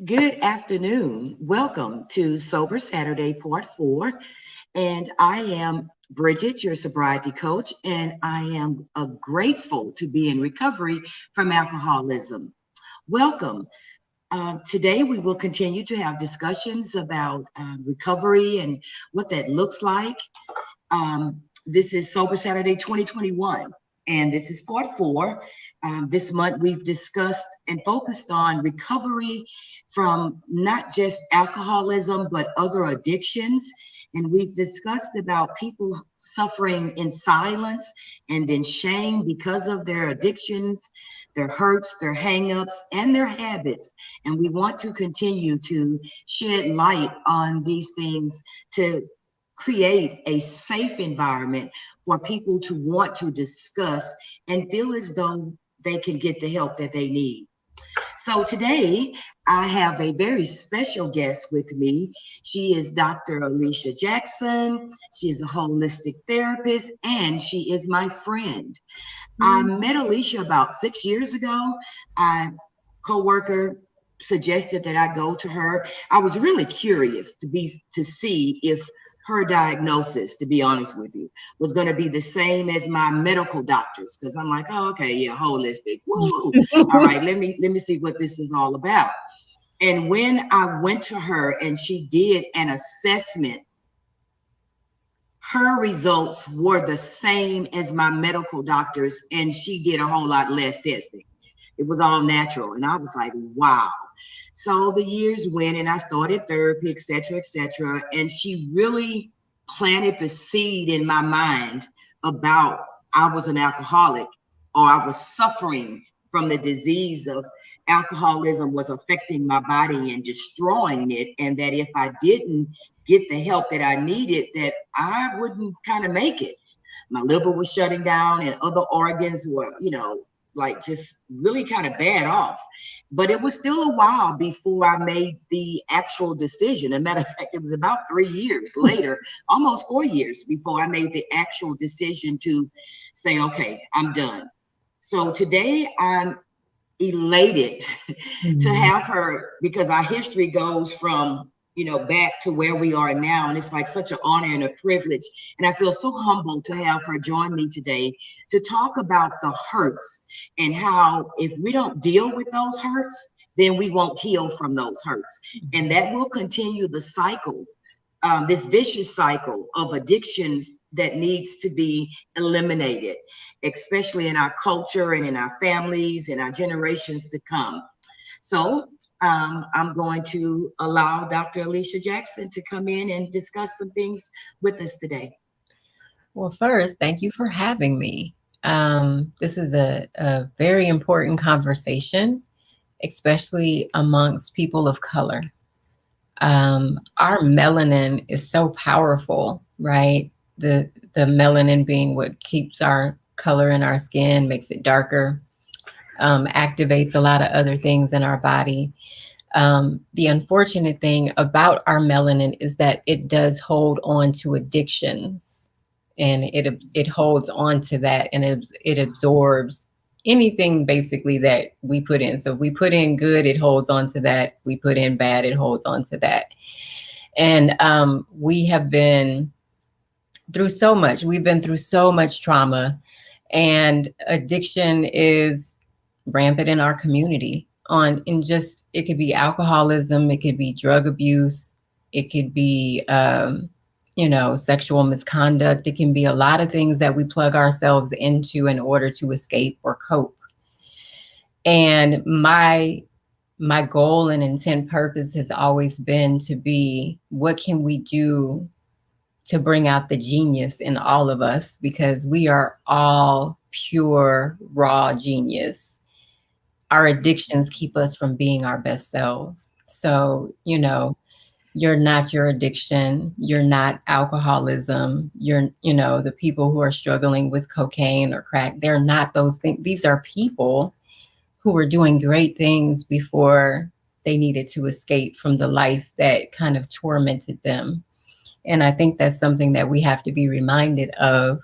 Good afternoon. Welcome to Sober Saturday, Part 4. And I am Bridget, your sobriety coach, and I am grateful to be in recovery from alcoholism. Welcome. Today, we will continue to have discussions about recovery and what that looks like. This is Sober Saturday 2021, and this is part 4. This month, we've discussed and focused on recovery from not just alcoholism, but other addictions. And we've discussed about people suffering in silence and in shame because of their addictions, their hurts, their hangups, and their habits. And we want to continue to shed light on these things to create a safe environment for people to want to discuss and feel as though they can get the help that they need. So today I have a very special guest with me. She is Dr. Alicia Jackson. She is a holistic therapist and she is my friend. I met Alicia about 6 years ago. A coworker suggested that I go to her. I was really curious to see if her diagnosis, to be honest with you, was going to be the same as my medical doctors, because I'm like, oh, okay, yeah, holistic. Woo. All right, let me see what this is all about. And when I went to her and she did an assessment, her results were the same as my medical doctors, and she did a whole lot less testing. It was all natural. And I was like, wow. So the years went and I started therapy, et cetera, and she really planted the seed in my mind about I was an alcoholic, or I was suffering from the disease of alcoholism was affecting my body and destroying it. And that if I didn't get the help that I needed, that I wouldn't kind of make it. My liver was shutting down and other organs were, like just really kind of bad off. But it was still a while before I made the actual decision. As a matter of fact, it was about 3 years later, almost 4 years before I made the actual decision to say, okay, I'm done. So today I'm elated to have her, because our history goes from back to where we are now, and it's like such an honor and a privilege, and I feel so humbled to have her join me today to talk about the hurts and how if we don't deal with those hurts, then we won't heal from those hurts, and that will continue the cycle, this vicious cycle of addictions that needs to be eliminated, especially in our culture and in our families and our generations to come. So I'm going to allow Dr. Alicia Jackson to come in and discuss some things with us today. Well, first, thank you for having me. This is a very important conversation, especially amongst people of color. Our melanin is so powerful, right? The melanin being what keeps our color in our skin, makes it darker, activates a lot of other things in our body. The unfortunate thing about our melanin is that it does hold on to addictions, and it holds on to that, and it absorbs anything basically that we put in. So if we put in good, it holds on to that. We put in bad, it holds on to that. And we have been through so much. We've been through so much trauma, and addiction is rampant in our community. It could be alcoholism, it could be drug abuse, it could be sexual misconduct. It can be a lot of things that we plug ourselves into in order to escape or cope. And my goal and intent purpose has always been to be, what can we do to bring out the genius in all of us? Because we are all pure, raw genius. Our addictions keep us from being our best selves. So, you're not your addiction. You're not alcoholism. You're, the people who are struggling with cocaine or crack, they're not those things. These are people who were doing great things before they needed to escape from the life that kind of tormented them. And I think that's something that we have to be reminded of.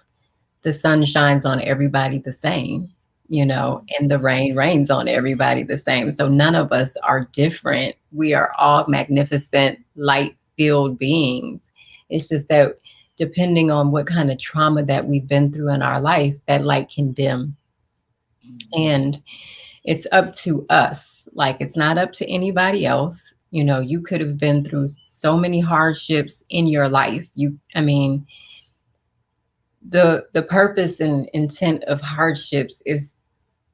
The sun shines on everybody the same. and the rain rains on everybody the same. So none of us are different. We are all magnificent, light-filled beings. It's just that depending on what kind of trauma that we've been through in our life, that light can dim. And it's up to us. Like, it's not up to anybody else. You could have been through so many hardships in your life. The purpose and intent of hardships is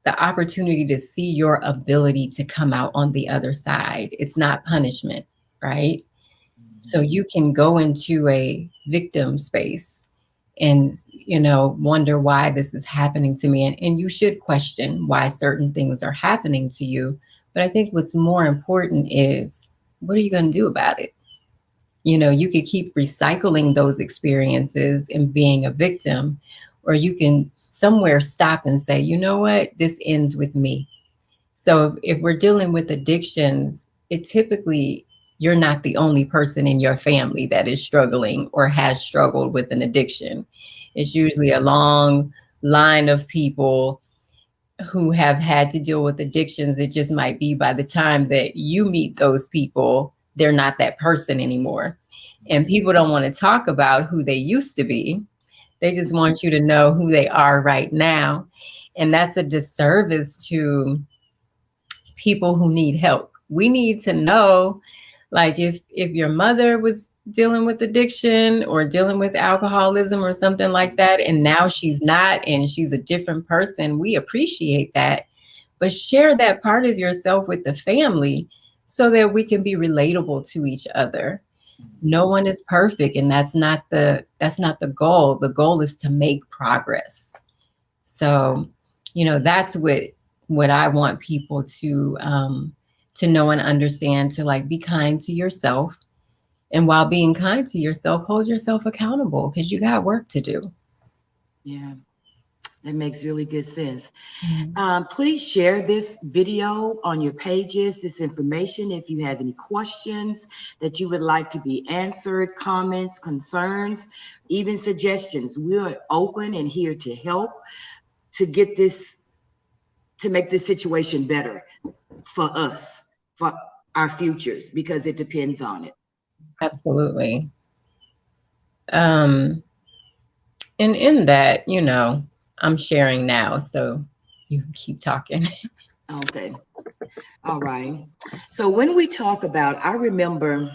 the opportunity to see your ability to come out on the other side. It's not punishment, right? So you can go into a victim space and, wonder why this is happening to me. And you should question why certain things are happening to you. But I think what's more important is, what are you going to do about it? You could keep recycling those experiences and being a victim, or you can somewhere stop and say, you know what, this ends with me. So if we're dealing with addictions, it typically, you're not the only person in your family that is struggling or has struggled with an addiction. It's usually a long line of people who have had to deal with addictions. It just might be by the time that you meet those people, they're not that person anymore. And people don't want to talk about who they used to be. They just want you to know who they are right now. And that's a disservice to people who need help. We need to know, like, if your mother was dealing with addiction or dealing with alcoholism or something like that, and now she's not, and she's a different person, we appreciate that. But share that part of yourself with the family so that we can be relatable to each other. No one is perfect, and that's not the goal. The goal is to make progress. So, that's what I want people to know and understand, to, like, be kind to yourself. And while being kind to yourself, hold yourself accountable, because you got work to do. Yeah, that makes really good sense. Please share this video on your pages, this information, if you have any questions that you would like to be answered, comments, concerns, even suggestions. We're open and here to help to get this, to make this situation better for us, for our futures, because it depends on it. Absolutely. And in that, I'm sharing now, so you can keep talking. Okay. All right. So when we talk about, I remember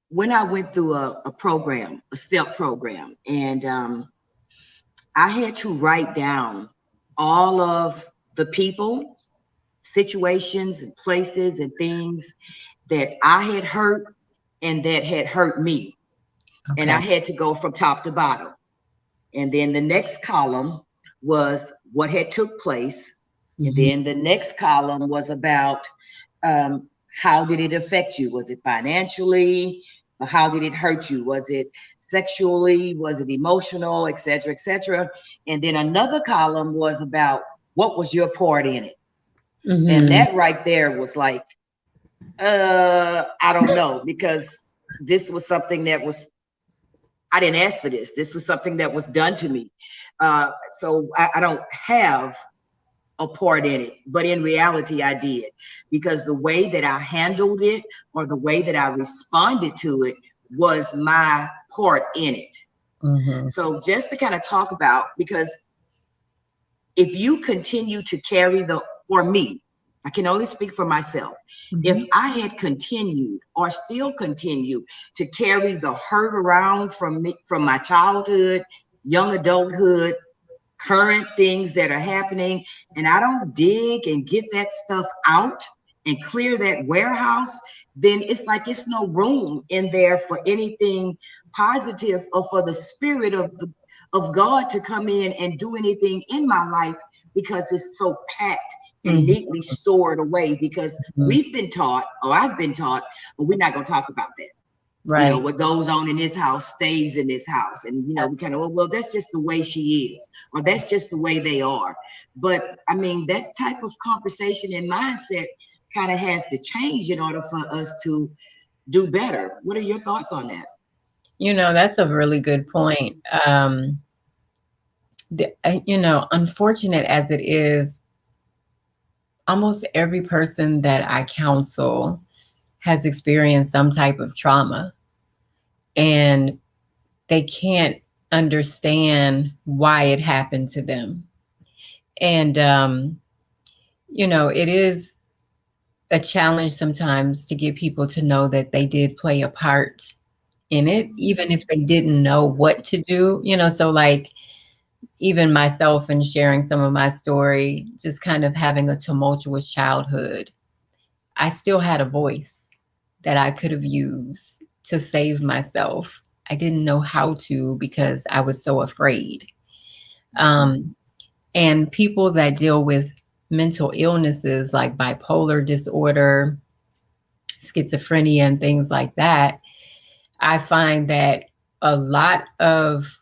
when I went through a program, a step program, and I had to write down all of the people, situations, and places and things that I had hurt and that had hurt me. Okay. And I had to go from top to bottom. And then the next column was what had took place. And then the next column was about how did it affect you? Was it financially? Or how did it hurt you? Was it sexually? Was it emotional, et cetera, et cetera? And then another column was about what was your part in it? And that right there was like, I don't know, because this was something that was, I didn't ask for this. This was something that was done to me. So I don't have a part in it, but in reality I did, because the way that I handled it or the way that I responded to it was my part in it. So just to kind of talk about, because if you continue to carry for me, I can only speak for myself. If I had continued or still continue to carry the hurt around from me, from my childhood, young adulthood, current things that are happening, and I don't dig and get that stuff out and clear that warehouse, then it's like it's no room in there for anything positive or for the spirit of God to come in and do anything in my life, because it's so packed and neatly stored away. Because we've been taught, or I've been taught, but we're not going to talk about that. Right. What goes on in this house stays in this house. And, we kind of, well, that's just the way she is, or that's just the way they are. But I mean, that type of conversation and mindset kind of has to change in order for us to do better. What are your thoughts on that? That's a really good point. unfortunate as it is, almost every person that I counsel has experienced some type of trauma, and they can't understand why it happened to them. And, it is a challenge sometimes to get people to know that they did play a part in it, even if they didn't know what to do, so like even myself and sharing some of my story, just kind of having a tumultuous childhood, I still had a voice that I could have used to save myself. I didn't know how to because I was so afraid. And people that deal with mental illnesses like bipolar disorder, schizophrenia, and things like that, I find that a lot of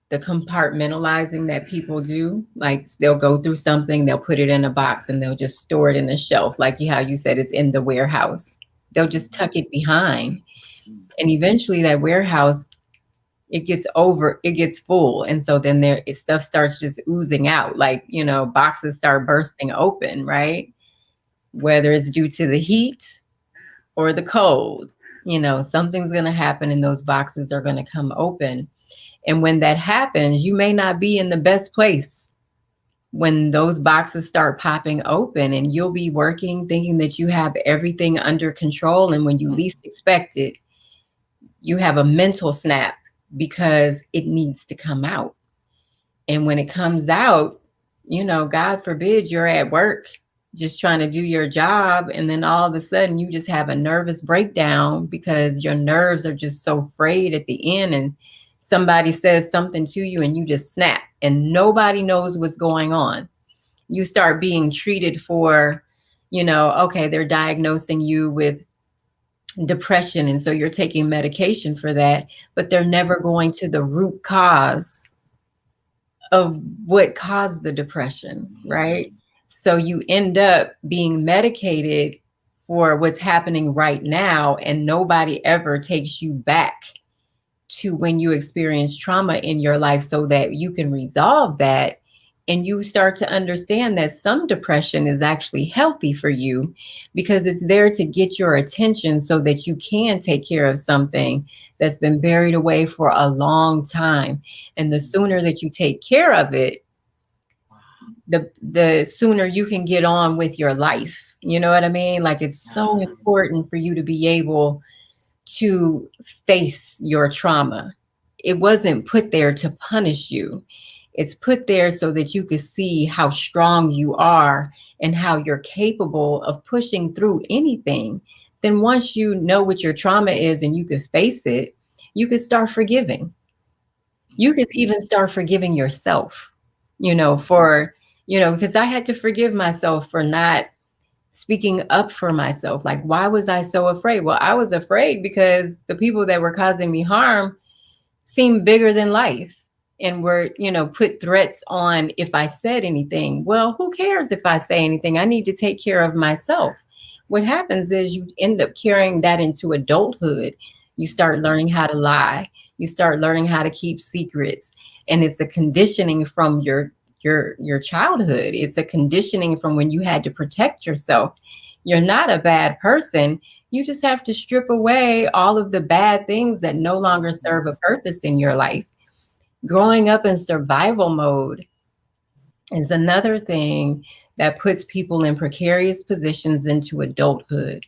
the compartmentalizing that people do, like they'll go through something, they'll put it in a box and they'll just store it in the shelf, like how you said it's in the warehouse. They'll just tuck it behind. And eventually that warehouse, it gets full. And so then stuff starts just oozing out, like, boxes start bursting open, right? Whether it's due to the heat or the cold, something's going to happen and those boxes are going to come open. And when that happens, you may not be in the best place when those boxes start popping open, and you'll be working thinking that you have everything under control. And when you least expect it, you have a mental snap because it needs to come out. And when it comes out, God forbid you're at work just trying to do your job, and then all of a sudden you just have a nervous breakdown because your nerves are just so frayed at the end, and somebody says something to you and you just snap and nobody knows what's going on. You start being treated for, okay, they're diagnosing you with depression, and so you're taking medication for that, but they're never going to the root cause of what caused the depression, right? So you end up being medicated for what's happening right now, and nobody ever takes you back to when you experience trauma in your life so that you can resolve that. And you start to understand that some depression is actually healthy for you because it's there to get your attention so that you can take care of something that's been buried away for a long time. And the sooner that you take care of it, the sooner you can get on with your life. You know what I mean? Like, it's so important for you to be able to face your trauma. It wasn't put there to punish you. It's put there so that you could see how strong you are and how you're capable of pushing through anything. Then once you know what your trauma is and you could face it, you could start forgiving. You could even start forgiving yourself, because I had to forgive myself for not speaking up for myself. Like, why was I so afraid? Well, I was afraid because the people that were causing me harm seemed bigger than life and were, put threats on if I said anything. Well, who cares if I say anything? I need to take care of myself. What happens is you end up carrying that into adulthood. You start learning how to lie. You start learning how to keep secrets. And it's a conditioning from your childhood. It's a conditioning from when you had to protect yourself. You're not a bad person. You just have to strip away all of the bad things that no longer serve a purpose in your life. Growing up in survival mode is another thing that puts people in precarious positions into adulthood.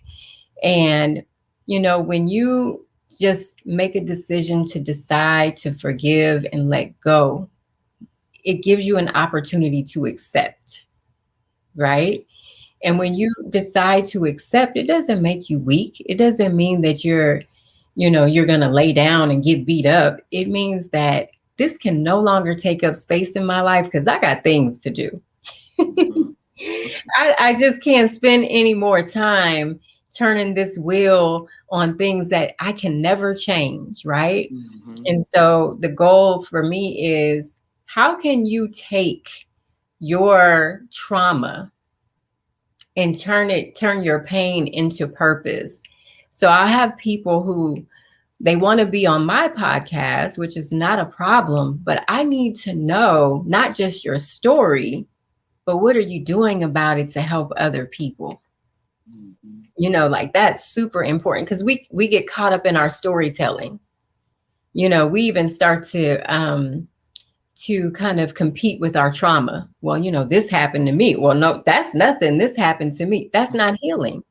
And, when you just make a decision to decide to forgive and let go, it gives you an opportunity to accept, right? And when you decide to accept, it doesn't make you weak. It doesn't mean that you're going to lay down and get beat up. It means that this can no longer take up space in my life because I got things to do. I just can't spend any more time turning this wheel on things that I can never change, right? And so the goal for me is, how can you take your trauma and turn your pain into purpose? So I have people who They want to be on my podcast, which is not a problem, but I need to know not just your story, but what are you doing about it to help other people? Mhm. Like that's super important because we get caught up in our storytelling. We even start to kind of compete with our trauma. Well, this happened to me. Well, no, that's nothing. This happened to me. That's not healing.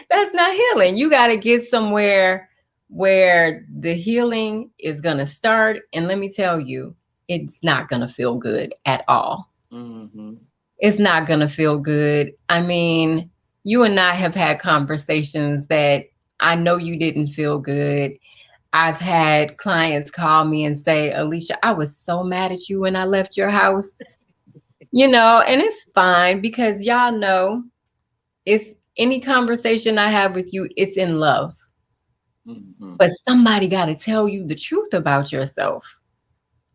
That's not healing. You got to get somewhere where the healing is going to start. And let me tell you, it's not going to feel good at all. Mm-hmm. It's not going to feel good. I mean, you and I have had conversations that I know you didn't feel good. I've had clients call me and say, Alicia, I was so mad at you when I left your house, and it's fine because y'all know it's any conversation I have with you, it's in love. Mm-hmm. But somebody got to tell you the truth about yourself,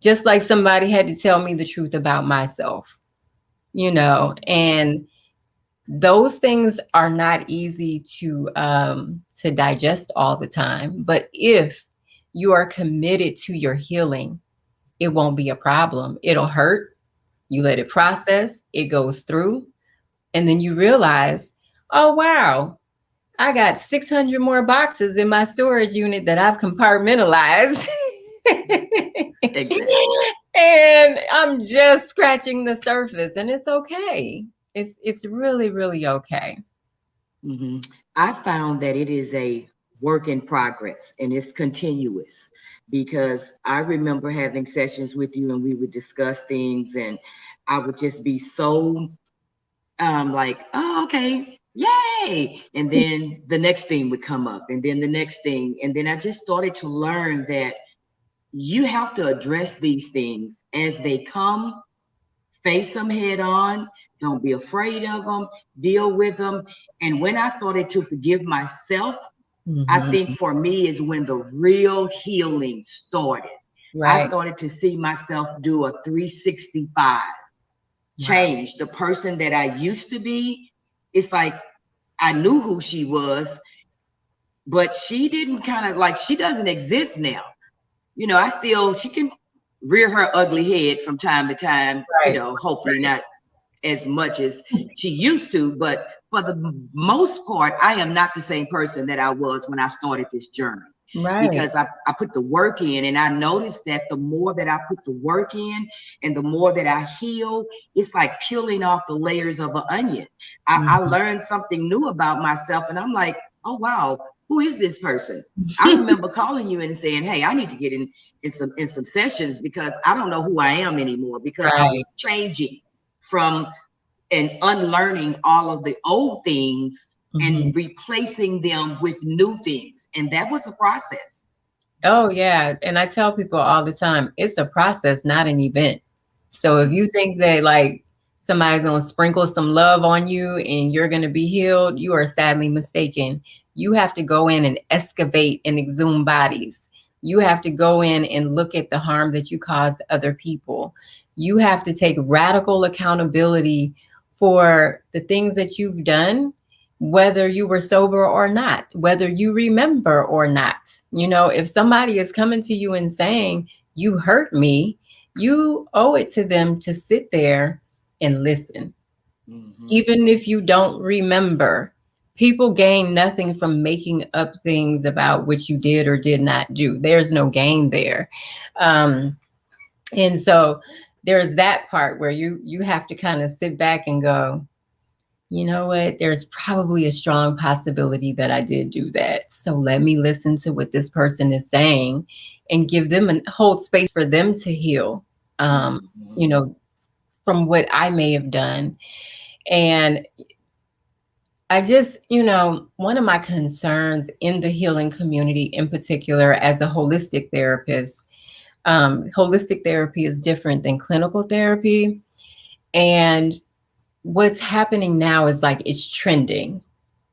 just like somebody had to tell me the truth about myself, and those things are not easy to digest all the time. But if you are committed to your healing, it won't be a problem. It'll hurt. You let it process, it goes through, and then you realize, oh, wow, I got 600 more boxes in my storage unit that I've compartmentalized. Exactly. And I'm just scratching the surface, and it's okay. It's really, really okay. Mm-hmm. I found that it is a work in progress and it's continuous because I remember having sessions with you and we would discuss things and I would just be so like, oh, okay, yay. And then the next thing would come up and then the next thing. And then I just started to learn that you have to address these things as they come, face them head on, don't be afraid of them, deal with them. And when I started to forgive myself, I think for me is when the real healing started. I Right. started to see myself do a 365 change. The person that I used to be, it's like I knew who she was, but she didn't kind of like, she doesn't exist now. She can rear her ugly head from time to time, Right. hopefully not as much as she used to, but for the most part, I am not the same person that I was when I started this journey. Right. Because I put the work in and I noticed that the more that I put the work in and the more that I heal, it's like peeling off the layers of an onion. I learned something new about myself and I'm like, oh wow, who is this person? I remember calling you and saying, hey, I need to get in some sessions because I don't know who I am anymore because I was changing from and unlearning all of the old things and replacing them with new things. And that was a process. Oh, yeah. And I tell people all the time, it's a process, not an event. So if you think that like somebody's going to sprinkle some love on you and you're going to be healed, you are sadly mistaken. You have to go in and excavate and exhume bodies. You have to go in and look at the harm that you cause other people. You have to take radical accountability for the things that you've done, whether you were sober or not, whether you remember or not. If somebody is coming to you and saying, you hurt me, you owe it to them to sit there and listen. Even if you don't remember, people gain nothing from making up things about what you did or did not do. There's no gain there. And so there's that part where you have to kind of sit back and go, you know what? There's probably a strong possibility that I did do that. So let me listen to what this person is saying and give them and hold space for them to heal, from what I may have done. And I just, one of my concerns in the healing community in particular as a holistic therapist, holistic therapy is different than clinical therapy. And what's happening now is like it's trending,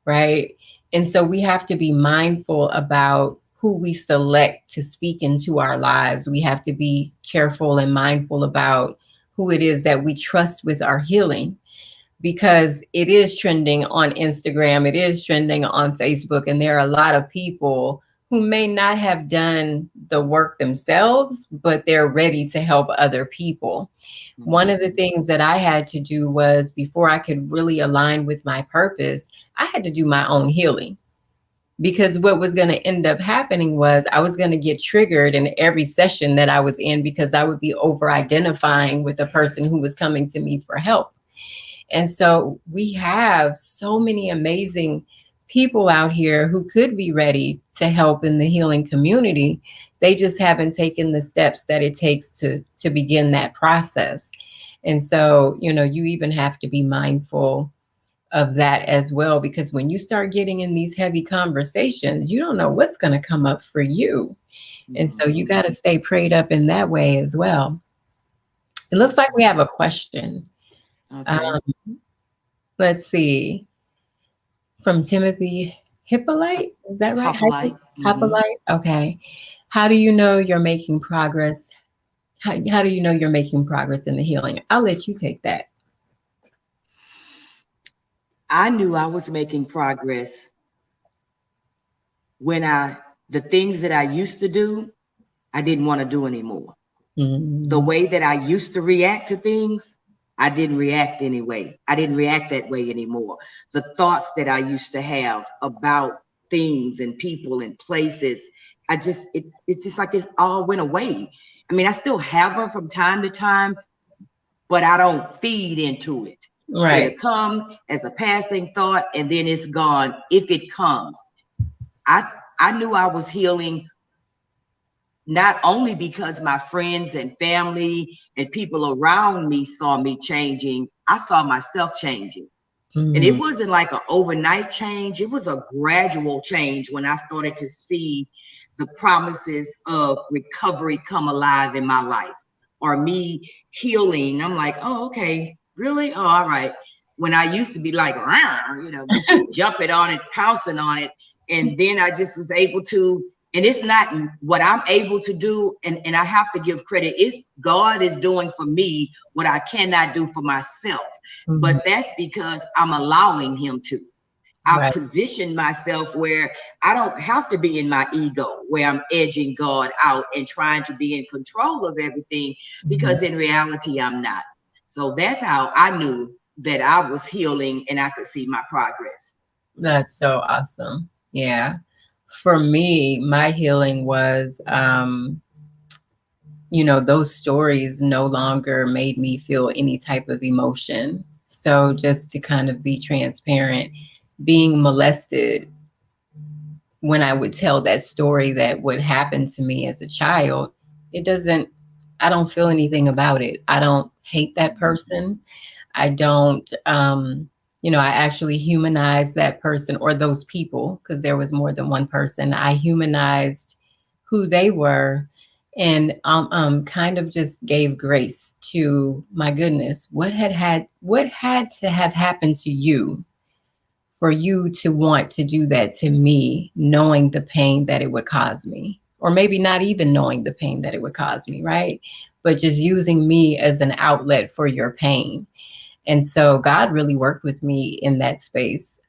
right? And so we have to be mindful about who we select to speak into our lives. We have to be careful and mindful about who it is that we trust with our healing, because it is trending on Instagram, it is trending on Facebook, and there are a lot of people who may not have done the work themselves, but they're ready to help other people. One of the things that I had to do was, before I could really align with my purpose, I had to do my own healing. Because what was going to end up happening was I was going to get triggered in every session that I was in, because I would be over identifying with the person who was coming to me for help. And so we have so many amazing people out here who could be ready to help in the healing community. They just haven't taken the steps that it takes to begin that process. And so, you even have to be mindful of that as well, because when you start getting in these heavy conversations, you don't know what's going to come up for you. And so you got to stay prayed up in that way as well. It looks like we have a question. Okay. Let's see. From Timothy Hippolyte. Is that right? Hippolyte. Hippolyte. Okay. How do you know you're making progress? How do you know you're making progress in the healing? I'll let you take that. I knew I was making progress when the things that I used to do, I didn't want to do anymore. The way that I used to react to things, I didn't react anyway. I didn't react that way anymore. The thoughts that I used to have about things and people and places, it's just like it's all went away. I mean, I still have them from time to time, but I don't feed into it. Right. It'll come as a passing thought and then it's gone if it comes. I knew I was healing not only because my friends and family and people around me saw me changing, I saw myself changing. And it wasn't like an overnight change. It was a gradual change when I started to see the promises of recovery come alive in my life, or me healing. I'm like, oh, okay, really? Oh, all right. When I used to be like, just jumping on it, pouncing on it. And then I just was able to, and it's not what I'm able to do. And I have to give credit. It's God is doing for me what I cannot do for myself. But that's because I'm allowing him to. I've positioned myself where I don't have to be in my ego, where I'm edging God out and trying to be in control of everything, because in reality, I'm not. So that's how I knew that I was healing and I could see my progress. That's so awesome. Yeah. For me, my healing was, those stories no longer made me feel any type of emotion. So just to kind of be transparent, being molested, when I would tell that story that would happen to me as a child, I don't feel anything about it. I don't hate that person. I don't, I actually humanized that person or those people, because there was more than one person. I humanized who they were, and kind of just gave grace to, my goodness, what had to have happened to you for you to want to do that to me, knowing the pain that it would cause me, or maybe not even knowing the pain that it would cause me, right? But just using me as an outlet for your pain. And so God really worked with me in that space,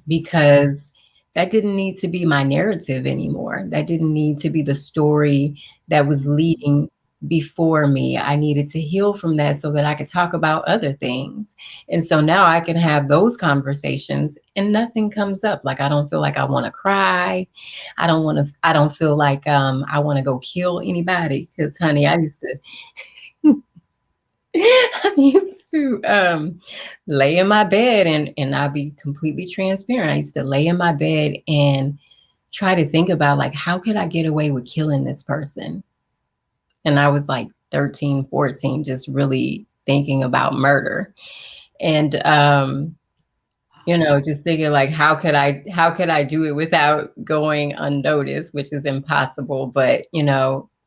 because that didn't need to be my narrative anymore. That didn't need to be the story that was leading before me. I needed to heal from that so that I could talk about other things. And so now I can have those conversations and nothing comes up. Like, I don't feel like I want to cry. I don't feel like I want to go kill anybody, because honey, I used to lay in my bed, and I'll be completely transparent. I used to lay in my bed and try to think about, like, how could I get away with killing this person? And I was like 13, 14, just really thinking about murder. And, just thinking, like, how could I do it without going unnoticed, which is impossible. But,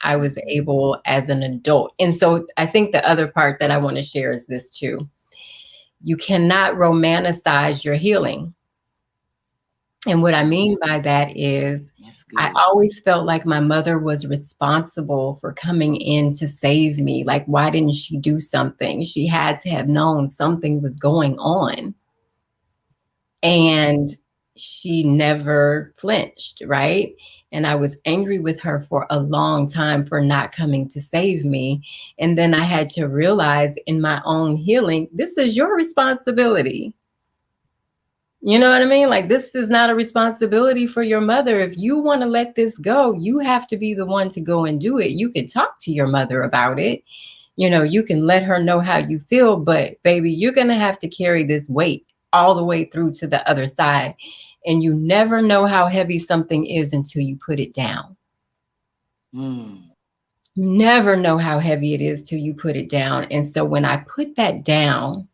I was able as an adult. And so I think the other part that I want to share is this too. You cannot romanticize your healing. And what I mean by that is, I always felt like my mother was responsible for coming in to save me. Like, why didn't she do something? She had to have known something was going on. And she never flinched, right? And I was angry with her for a long time for not coming to save me. And then I had to realize in my own healing, this is your responsibility. You know what I mean? Like, this is not a responsibility for your mother. If you want to let this go, you have to be the one to go and do it. You can talk to your mother about it. You know, you can let her know how you feel, but baby, you're going to have to carry this weight all the way through to the other side. And you never know how heavy something is until you put it down. Mm. You never know how heavy it is till you put it down. And so when I put that down,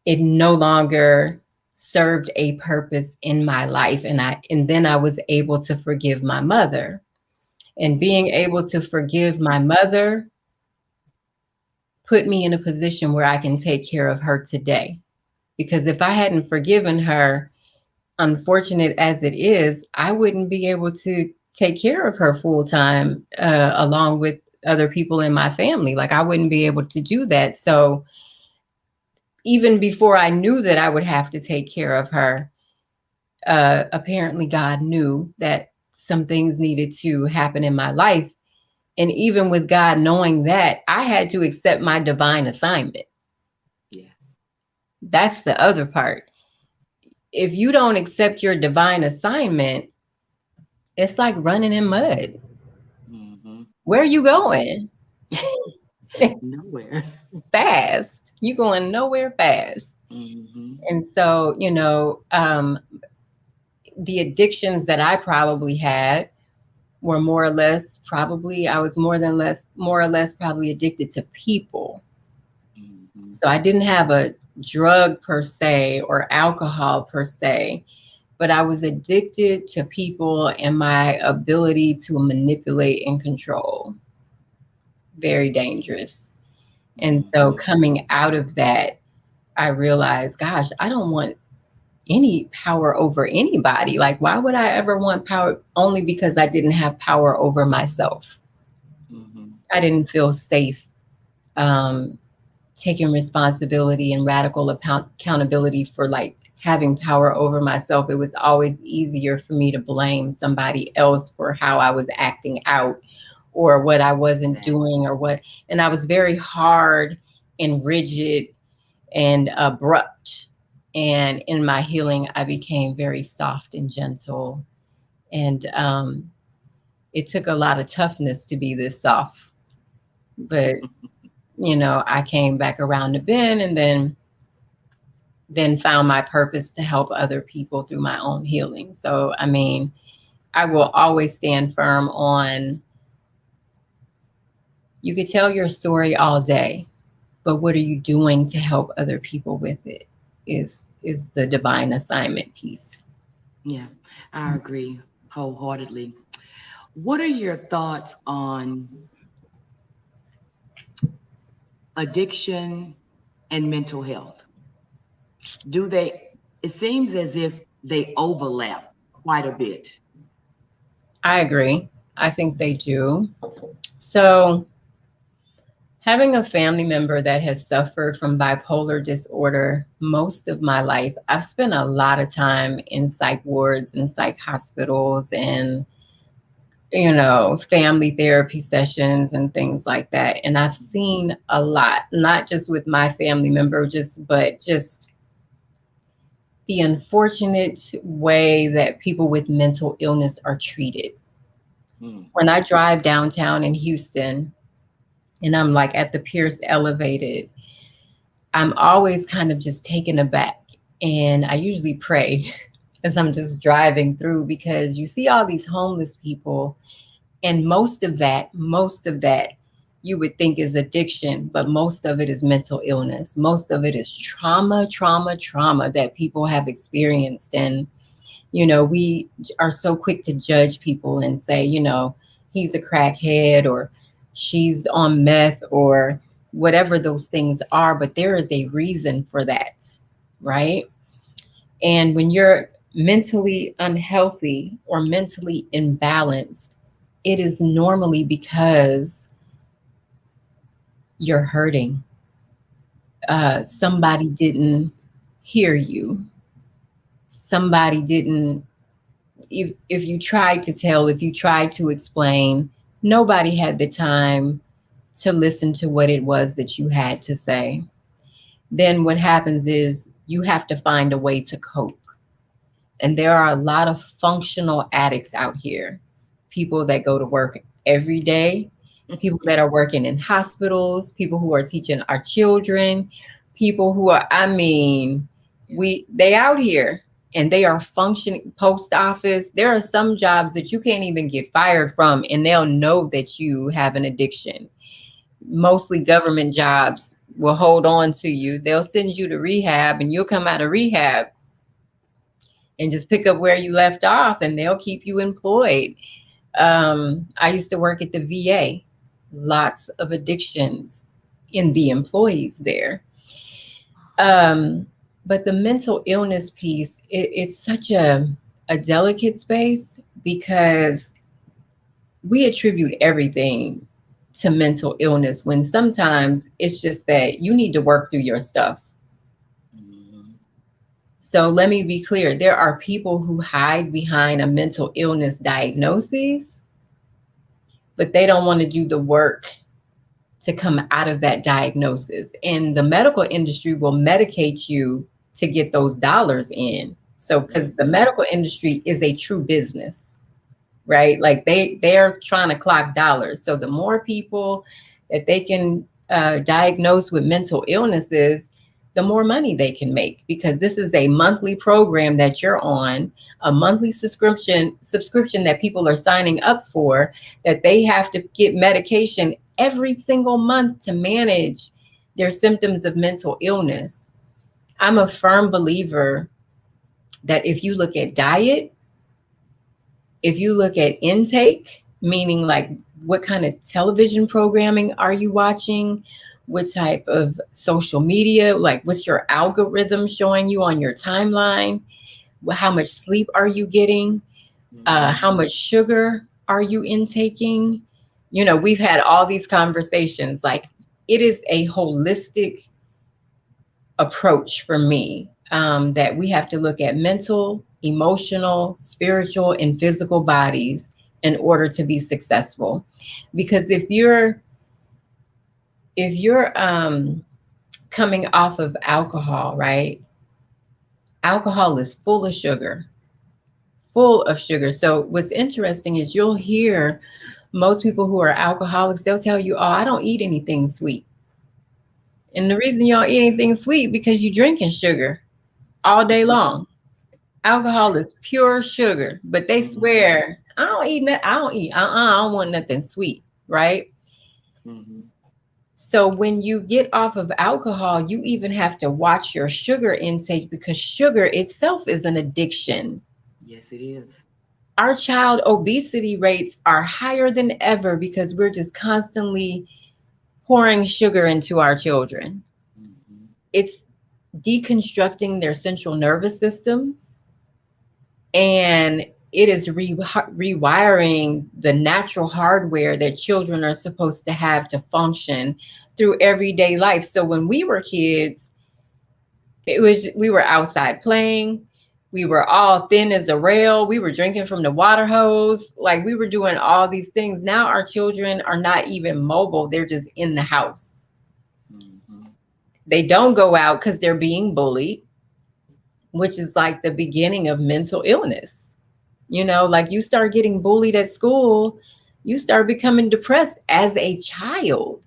it no longer served a purpose in my life. And then I was able to forgive my mother. And being able to forgive my mother put me in a position where I can take care of her today. Because if I hadn't forgiven her, unfortunate as it is, I wouldn't be able to take care of her full time, along with other people in my family. Like, I wouldn't be able to do that. So even before I knew that I would have to take care of her, apparently God knew that some things needed to happen in my life. And even with God knowing that, I had to accept my divine assignment. Yeah. That's the other part. If you don't accept your divine assignment, it's like running in mud. Mm-hmm. Where are you going? Nowhere. Fast. You going nowhere fast. Mm-hmm. And so, the addictions that I probably had were more or less probably, I was more or less probably addicted to people. Mm-hmm. So I didn't have a drug per se or alcohol per se, but I was addicted to people and my ability to manipulate and control. Very dangerous. And so Mm-hmm. coming out of that, I realized, gosh, I don't want any power over anybody. Like, why would I ever want power? Only because I didn't have power over myself. Mm-hmm. I didn't feel safe, um, taking responsibility and radical accountability for like having power over myself. It was always easier for me to blame somebody else for how I was acting out or what I wasn't Exactly. doing or what. And I was very hard and rigid and abrupt. And in my healing, I became very soft and gentle. And it took a lot of toughness to be this soft. But, I came back around the bend and then found my purpose to help other people through my own healing. So, I mean, I will always stand firm on, you could tell your story all day, but what are you doing to help other people with it is the divine assignment piece. Yeah, I agree wholeheartedly. What are your thoughts on addiction and mental health? Do they, it seems as if they overlap quite a bit. I agree. I think they do. So, having a family member that has suffered from bipolar disorder most of my life, I've spent a lot of time in psych wards and psych hospitals and, family therapy sessions and things like that. And I've seen a lot, not just with my family member, but just the unfortunate way that people with mental illness are treated. Mm. When I drive downtown in Houston and I'm like at the Pierce Elevated, I'm always kind of just taken aback. And I usually pray as I'm just driving through because you see all these homeless people, and most of that you would think is addiction, but most of it is mental illness. Most of it is trauma that people have experienced. And, we are so quick to judge people and say, he's a crackhead or she's on meth or whatever those things are. But there is a reason for that, right? And when you're mentally unhealthy or mentally imbalanced, it is normally because you're hurting. Somebody didn't hear you. somebody didn't, if you tried to tell, if you tried to explain, nobody had the time to listen to what it was that you had to say. Then what happens is you have to find a way to cope. And there are a lot of functional addicts out here, people that go to work every day, people that are working in hospitals, people who are teaching our children, people who are, I mean, they out here and they are functioning. Post office, there are some jobs that you can't even get fired from and they'll know that you have an addiction. Mostly government jobs will hold on to you. They'll send you to rehab and you'll come out of rehab and just pick up where you left off and they'll keep you employed. I used to work at the VA, lots of addictions in the employees there. But the mental illness piece, it's such a delicate space because we attribute everything to mental illness when sometimes it's just that you need to work through your stuff. So let me be clear. There are people who hide behind a mental illness diagnosis, but they don't want to do the work to come out of that diagnosis. And the medical industry will medicate you to get those dollars in. So, because the medical industry is a true business, right? Like they're trying to clock dollars. So the more people that they can diagnose with mental illnesses, the more money they can make, because this is a monthly program that you're on, a monthly subscription that people are signing up for, that they have to get medication every single month to manage their symptoms of mental illness. I'm a firm believer that if you look at diet, if you look at intake, meaning like what kind of television programming are you watching? What type of social media, like what's your algorithm showing you on your timeline? How much sleep are you getting? How much sugar are you intaking? You know, we've had all these conversations. Like, it is a holistic approach for me, that we have to look at mental, emotional, spiritual, and physical bodies in order to be successful. Because if you're coming off of alcohol, right? Alcohol is full of sugar, full of sugar. So what's interesting is you'll hear most people who are alcoholics, they'll tell you, oh, I don't eat anything sweet. And the reason you don't eat anything sweet because you're drinking sugar all day long. Alcohol is pure sugar, but they swear, I don't want nothing sweet, right? So when you get off of alcohol, you even have to watch your sugar intake, because sugar itself is an addiction. Yes, it is. Our child obesity rates are higher than ever because we're just constantly pouring sugar into our children. It's deconstructing their central nervous systems, and it is rewiring the natural hardware that children are supposed to have to function through everyday life. So when we were kids, we were outside playing. We were all thin as a rail. We were drinking from the water hose. Like, we were doing all these things. Now our children are not even mobile. They're just in the house. They don't go out because they're being bullied, which is like the beginning of mental illness. You know, like, you start getting bullied at school, you start becoming depressed as a child,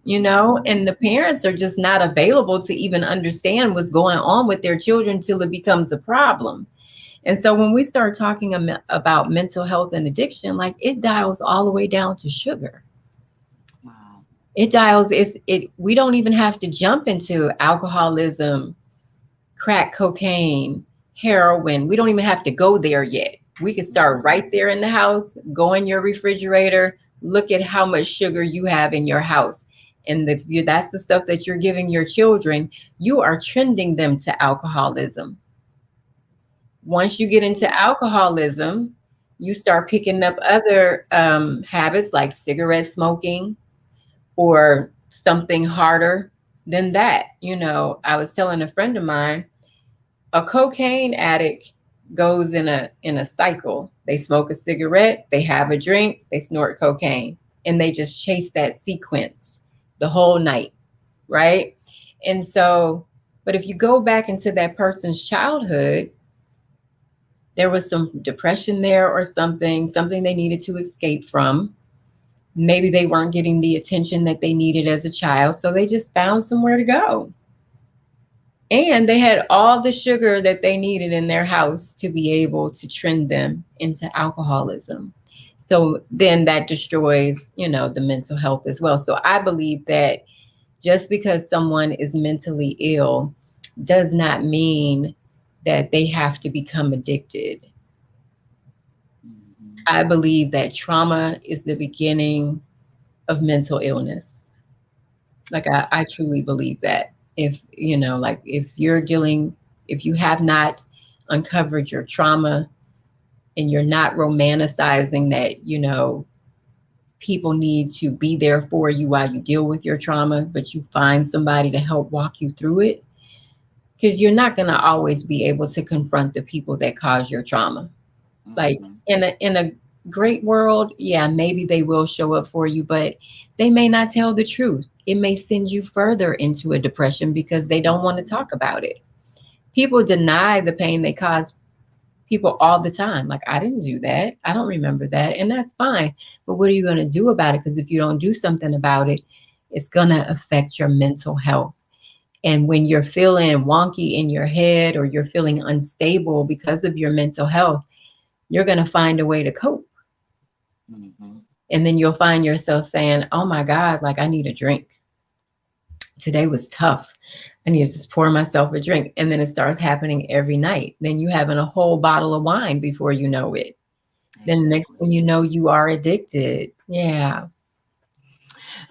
you know, and the parents are just not available to even understand what's going on with their children till it becomes a problem. And so when we start talking about mental health and addiction, like, it dials all the way down to sugar. Wow. We don't even have to jump into alcoholism, crack cocaine, heroin. We don't even have to go there yet. We can start right there in the house, go in your refrigerator, look at how much sugar you have in your house. And if that's the stuff that you're giving your children, you are trending them to alcoholism. Once you get into alcoholism, you start picking up other habits like cigarette smoking or something harder than that. You know, I was telling a friend of mine, A cocaine addict goes in a cycle. They smoke a cigarette, they have a drink, they snort cocaine, and they just chase that sequence the whole night, right? And so, but if you go back into that person's childhood, there was some depression there or something they needed to escape from. Maybe they weren't getting the attention that they needed as a child, so they just found somewhere to go. And they had all the sugar that they needed in their house to be able to trend them into alcoholism. So then that destroys, the mental health as well. So I believe that just because someone is mentally ill does not mean that they have to become addicted. I believe that trauma is the beginning of mental illness. Like I truly believe that. If if you have not uncovered your trauma and you're not romanticizing that, people need to be there for you while you deal with your trauma, but you find somebody to help walk you through it, because you're not going to always be able to confront the people that cause your trauma. Like in a great world, yeah, maybe they will show up for you, but they may not tell the truth. It may send you further into a depression because they don't want to talk about it. People deny the pain they cause people all the time. Like, I didn't do that. I don't remember that. And that's fine. But what are you going to do about it? Because if you don't do something about it, it's going to affect your mental health. And when you're feeling wonky in your head or you're feeling unstable because of your mental health, you're going to find a way to cope. And then you'll find yourself saying, oh my God, like I need a drink. Today was tough. I need to just pour myself a drink. And then it starts happening every night. Then you having a whole bottle of wine before you know it. Then the next thing you know, you are addicted. Yeah.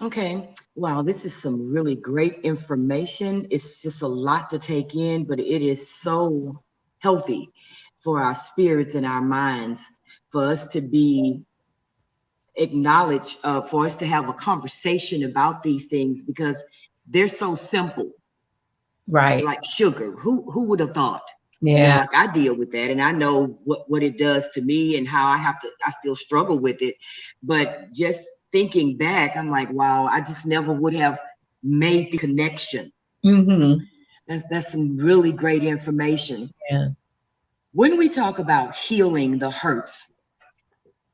Okay. Wow, this is some really great information. It's just a lot to take in, but it is so healthy for our spirits and our minds, for us to be acknowledged, for us to have a conversation about these things, because they're so simple. Right. Like sugar. Who would have thought? Yeah. Like I deal with that, and I know what it does to me and how I still struggle with it. But just thinking back, I'm like, wow, I just never would have made the connection. That's some really great information. Yeah. When we talk about healing the hurts,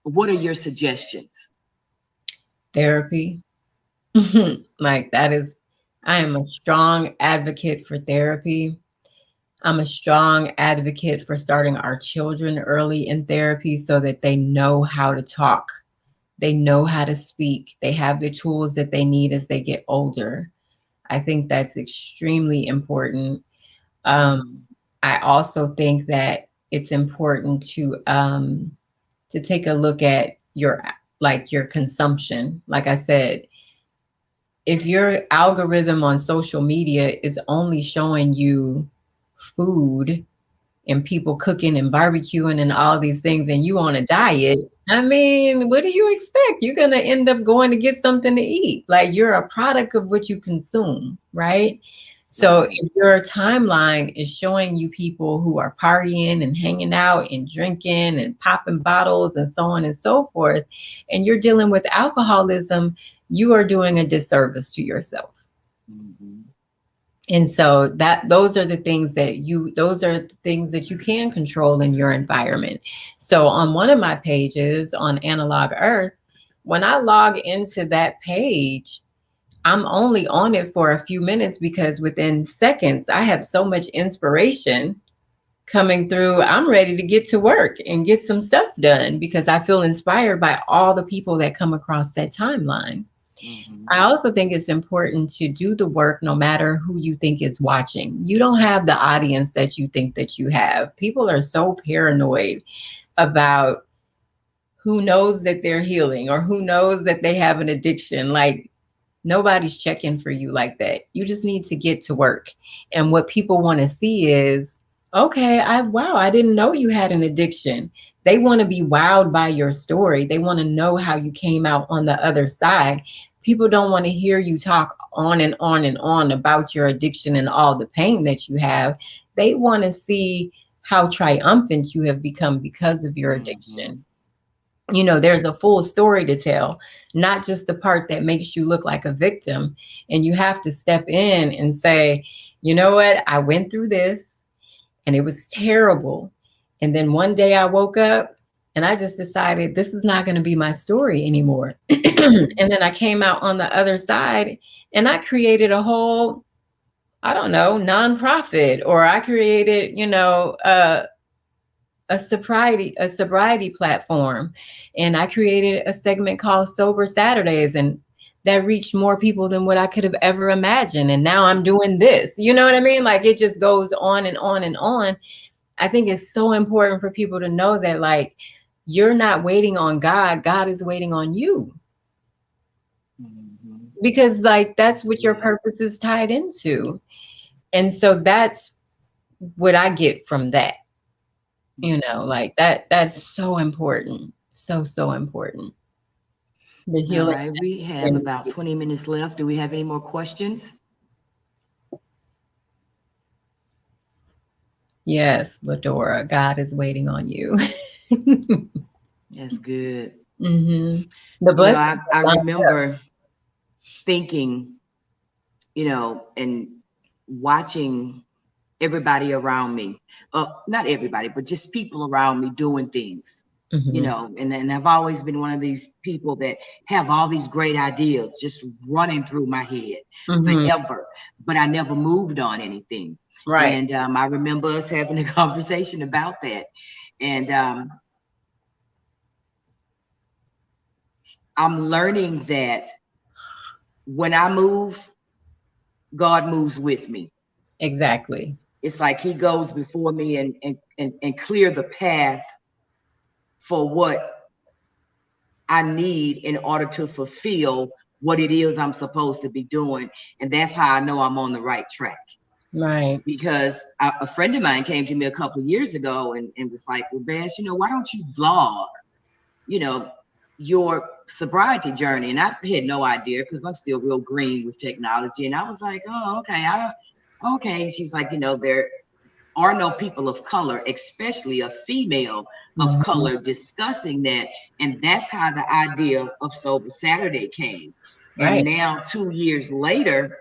what are your suggestions? Therapy. Like I am a strong advocate for therapy. I'm a strong advocate for starting our children early in therapy so that they know how to talk. They know how to speak. They have the tools that they need as they get older. I think that's extremely important. I also think that it's important to take a look at your consumption. Like I said, if your algorithm on social media is only showing you food and people cooking and barbecuing and all these things, and you on a diet, I mean, what do you expect? You're going to end up going to get something to eat. Like, you're a product of what you consume, right? So if your timeline is showing you people who are partying and hanging out and drinking and popping bottles and so on and so forth, and you're dealing with alcoholism, you are doing a disservice to yourself. And so those are the things that you can control in your environment. So on one of my pages on Analog Earth, when I log into that page, I'm only on it for a few minutes because within seconds, I have so much inspiration coming through. I'm ready to get to work and get some stuff done because I feel inspired by all the people that come across that timeline. I also think it's important to do the work no matter who you think is watching. You don't have the audience that you think that you have. People are so paranoid about who knows that they're healing or who knows that they have an addiction. Like, nobody's checking for you like that. You just need to get to work. And what people want to see is, okay, I didn't know you had an addiction. They want to be wowed by your story. They want to know how you came out on the other side. People don't want to hear you talk on and on and on about your addiction and all the pain that you have. They want to see how triumphant you have become because of your addiction. You know, there's a full story to tell, not just the part that makes you look like a victim. And you have to step in and say, you know what, I went through this and it was terrible. And then one day I woke up and I just decided this is not going to be my story anymore. And then I came out on the other side and I created a whole, I don't know, nonprofit, or I created, you know, a sobriety platform, and I created a segment called Sober Saturdays, and that reached more people than what I could have ever imagined. And now I'm doing this. You know what I mean? Like, it just goes on and on and on. I think it's so important for people to know that, like, you're not waiting on God. God is waiting on you. Because, like, that's what your purpose is tied into. And so that's what I get from that. You know, like that's so important. So important. The All healing. right, we have about 20 minutes left. Do we have any more questions? Yes, Ladora, God is waiting on you. That's good. The blessing. I remember thinking, you know, and watching everybody around me, not everybody, but just people around me doing things, you know, and I've always been one of these people that have all these great ideas just running through my head forever, but I never moved on anything. Right. And I remember us having a conversation about that. And I'm learning that when I move, God moves with me. Exactly. It's like he goes before me and clear the path for what I need in order to fulfill what it is I'm supposed to be doing. And that's how I know I'm on the right track. Right. Because a friend of mine came to me a couple of years ago and was like, well, Bass, you know, why don't you vlog, you know, your sobriety journey? And I had no idea because I'm still real green with technology. And I was like, oh, okay. Okay. She was like, you know, there are no people of color, especially a female of color, discussing that. And that's how the idea of Sober Saturday came. Right. And now 2 years later,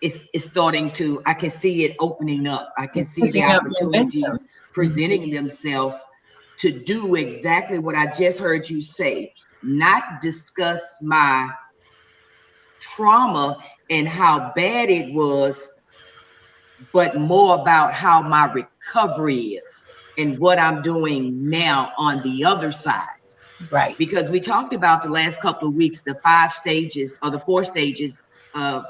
it's starting to, I can see it opening up. I can see the opportunities presenting themselves to do exactly what I just heard you say, not discuss my trauma and how bad it was, but more about how my recovery is and what I'm doing now on the other side. Right. Because we talked about the last couple of weeks, the 5 stages or the 4 stages of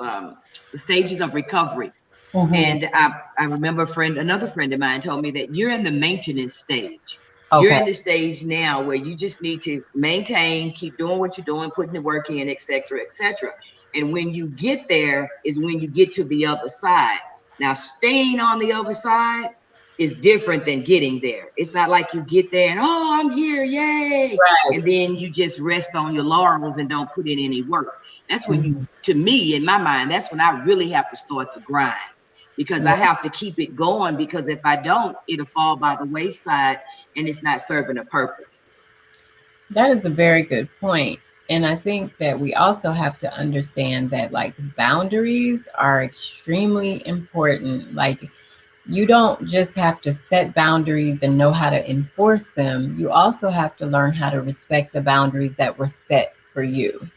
the stages of recovery. And I remember another friend of mine told me that you're in the maintenance stage. Okay. You're in the stage now where you just need to maintain, keep doing what you're doing, putting the work in, et cetera, et cetera. And when you get there is when you get to the other side. Now, staying on the other side is different than getting there. It's not like you get there and, oh, I'm here, yay. Right. And then you just rest on your laurels and don't put in any work. That's when you, to me, in my mind, that's when I really have to start the grind. Because I have to keep it going, because if I don't, it'll fall by the wayside and it's not serving a purpose. That is a very good point. And I think that we also have to understand that, like, boundaries are extremely important. Like, you don't just have to set boundaries and know how to enforce them. You also have to learn how to respect the boundaries that were set for you.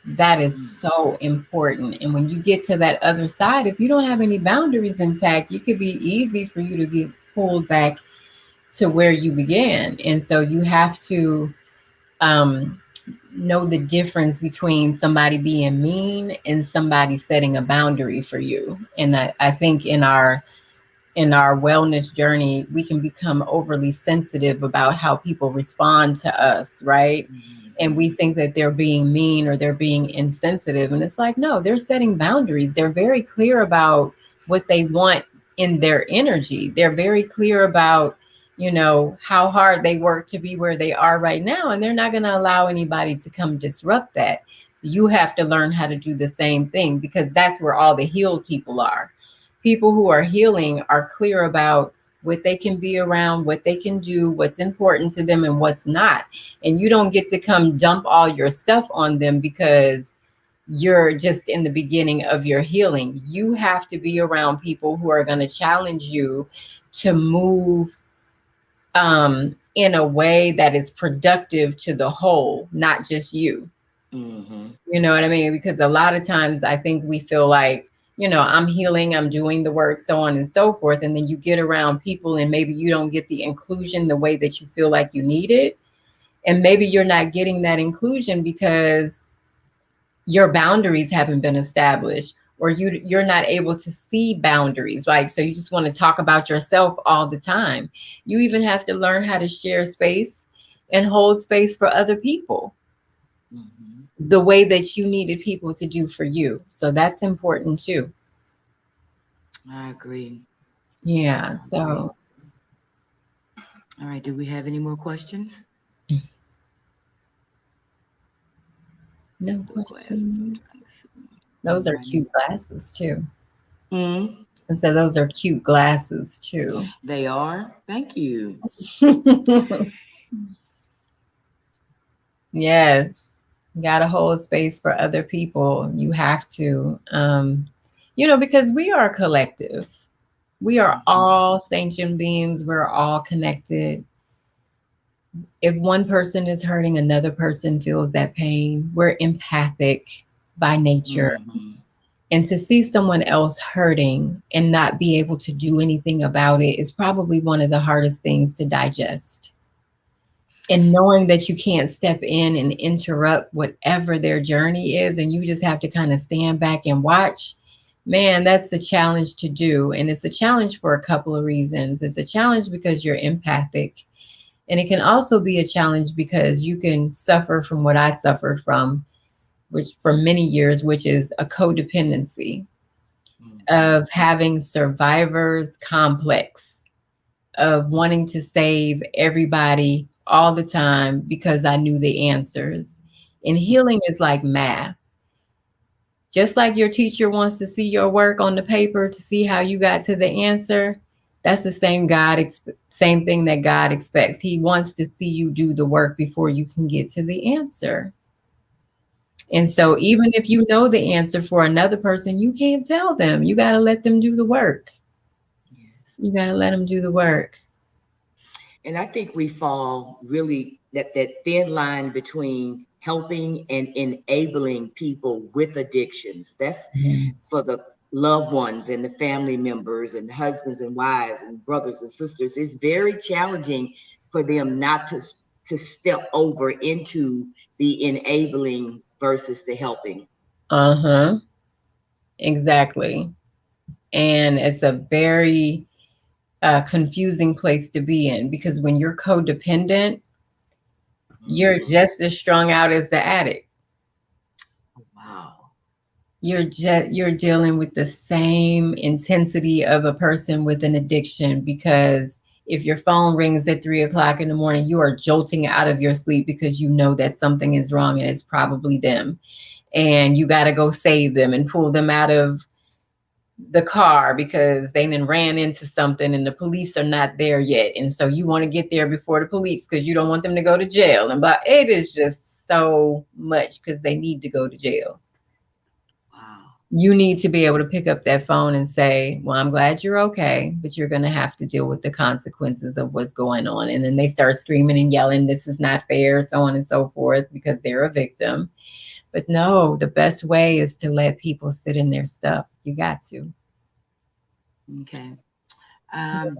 That is so important. And when you get to that other side, if you don't have any boundaries intact, it could be easy for you to get pulled back to where you began. And so you have to know the difference between somebody being mean and somebody setting a boundary for you. And I think in our wellness journey, we can become overly sensitive about how people respond to us, right? And we think that they're being mean or they're being insensitive. And it's like, no, they're setting boundaries. They're very clear about what they want in their energy. They're very clear about, you know, how hard they work to be where they are right now. And they're not going to allow anybody to come disrupt that. You have to learn how to do the same thing, because that's where all the healed people are. People who are healing are clear about what they can be around, what they can do, what's important to them and what's not. And you don't get to come dump all your stuff on them because you're just in the beginning of your healing. You have to be around people who are going to challenge you to move in a way that is productive to the whole, not just you. Mm-hmm. You know what I mean? Because a lot of times I think we feel like, I'm healing, I'm doing the work, so on and so forth. And then you get around people and maybe you don't get the inclusion the way that you feel like you need it. And maybe you're not getting that inclusion because your boundaries haven't been established, or you're not able to see boundaries, right? So you just want to talk about yourself all the time. You even have to learn how to share space and hold space for other people Mm-hmm. the way that you needed people to do for you. So that's important too. I agree. Yeah. I agree. So All right. Do we have any more questions? no The glasses. I'm questions. trying to see. Those All are righty. cute glasses too. Mm, And so those are cute glasses too. they are. Thank you. Yes. You gotta hold space for other people. You have to. Because we are a collective. We are Mm-hmm. all sentient beings. We're all connected. If one person is hurting, another person feels that pain. We're empathic by nature. Mm-hmm. And to see someone else hurting and not be able to do anything about it is probably one of the hardest things to digest. And knowing that you can't step in and interrupt whatever their journey is, and you just have to kind of stand back and watch, man, that's the challenge to do. And it's a challenge for a couple of reasons. It's a challenge because you're empathic. And it can also be a challenge because you can suffer from what I suffered from, which for many years, which is a codependency Mm-hmm. of having survivor's complex, of wanting to save everybody all the time because I knew the answers. And healing is like math. Just like your teacher wants to see your work on the paper to see how you got to the answer, that's the same thing that God expects. He wants to see you do the work before you can get to the answer. And so even if you know the answer for another person, you can't tell them. You got to let them do the work. Yes. You got to let them do the work. And I think we fall really that thin line between helping and enabling people with addictions. That's Mhm. for the loved ones and the family members and husbands and wives and brothers and sisters. It's very challenging for them not to step over into the enabling versus the helping. Uh-huh. Exactly. And it's a very confusing place to be in, because when you're codependent, you're Mm-hmm. just as strung out as the addict. Wow. You're dealing with the same intensity of a person with an addiction, because if your phone rings at 3 o'clock in the morning, you are jolting out of your sleep because you know that something is wrong and it's probably them. And you got to go save them and pull them out of the car because they then ran into something and the police are not there yet. And so you want to get there before the police because you don't want them to go to jail. And but it is just so much because they need to go to jail. Wow. You need to be able to pick up that phone and say, well, I'm glad you're okay, but you're going to have to deal with the consequences of what's going on. And then they start screaming and yelling, this is not fair, so on and so forth, because they're a victim. But no, the best way is to let people sit in their stuff. You got to. Okay.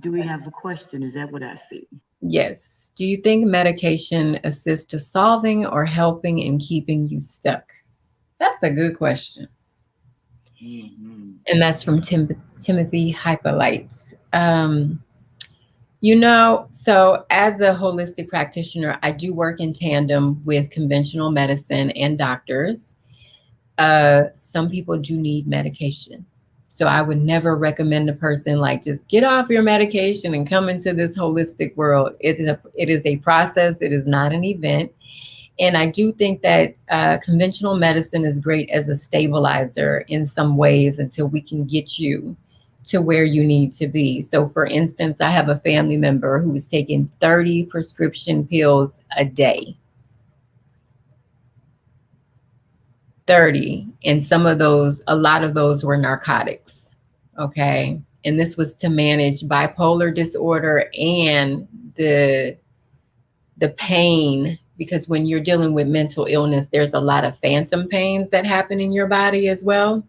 Do we have a question? Is that what I see? Yes. Do you think medication assists to solving or helping in keeping you stuck? That's a good question. Mm-hmm. And that's from Timothy Hypolites. So as a holistic practitioner, I do work in tandem with conventional medicine and doctors. Some people do need medication. So I would never recommend a person like just get off your medication and come into this holistic world. It is a process. It is not an event. And I do think that conventional medicine is great as a stabilizer in some ways until we can get you to where you need to be. So, for instance, I have a family member who is taking 30 prescription pills a day. 30. And a lot of those were narcotics. Okay. And this was to manage bipolar disorder and the pain, because when you're dealing with mental illness, there's a lot of phantom pains that happen in your body as well.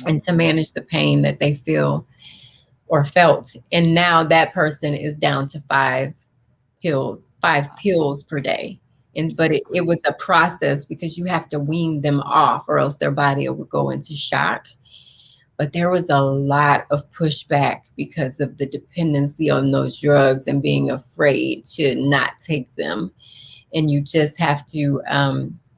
And to manage the pain that they feel or felt. And now that person is down to five pills per day. But it was a process because you have to wean them off or else their body will go into shock. But there was a lot of pushback because of the dependency on those drugs and being afraid to not take them. And you just have to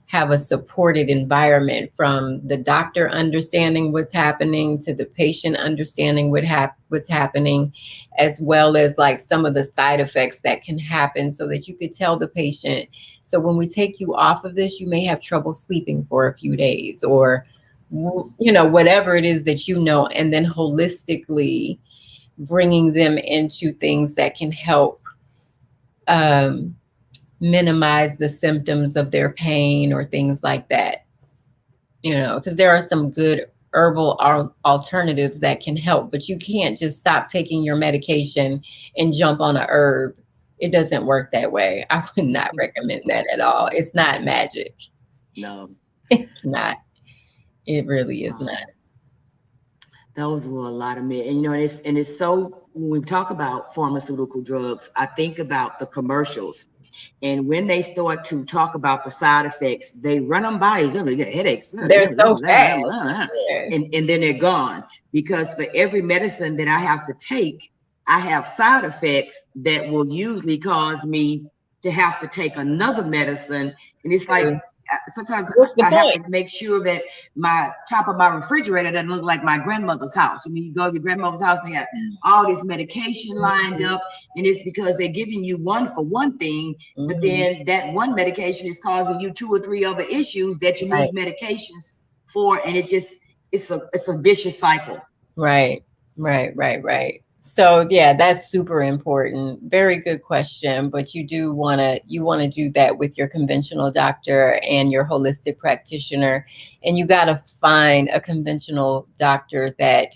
have a supported environment, from the doctor understanding what's happening to the patient understanding what's happening, as well as like some of the side effects that can happen, so that you could tell the patient, so when we take you off of this, you may have trouble sleeping for a few days, or whatever it is that and then holistically bringing them into things that can help minimize the symptoms of their pain or things like that, because there are some good herbal alternatives that can help, but you can't just stop taking your medication and jump on a herb. It doesn't work that way. I would not recommend that at all. It's not magic. No, it's not. It really is not. Those were a lot of men, and it's so, when we talk about pharmaceutical drugs, I think about the commercials. And when they start to talk about the side effects, they run them by you. They get headaches. They're so fast. And then they're gone. Because for every medicine that I have to take, I have side effects that will usually cause me to have to take another medicine. And it's like, sometimes I have to make sure that my top of my refrigerator doesn't look like my grandmother's house. I mean, you go to your grandmother's house and they got all this medication lined up, and it's because they're giving you one for one thing, but then that one medication is causing you 2 or 3 other issues that you need medications for, and it's a vicious cycle. Right. So yeah, that's super important. Very good question. But you want to do that with your conventional doctor and your holistic practitioner. And you got to find a conventional doctor that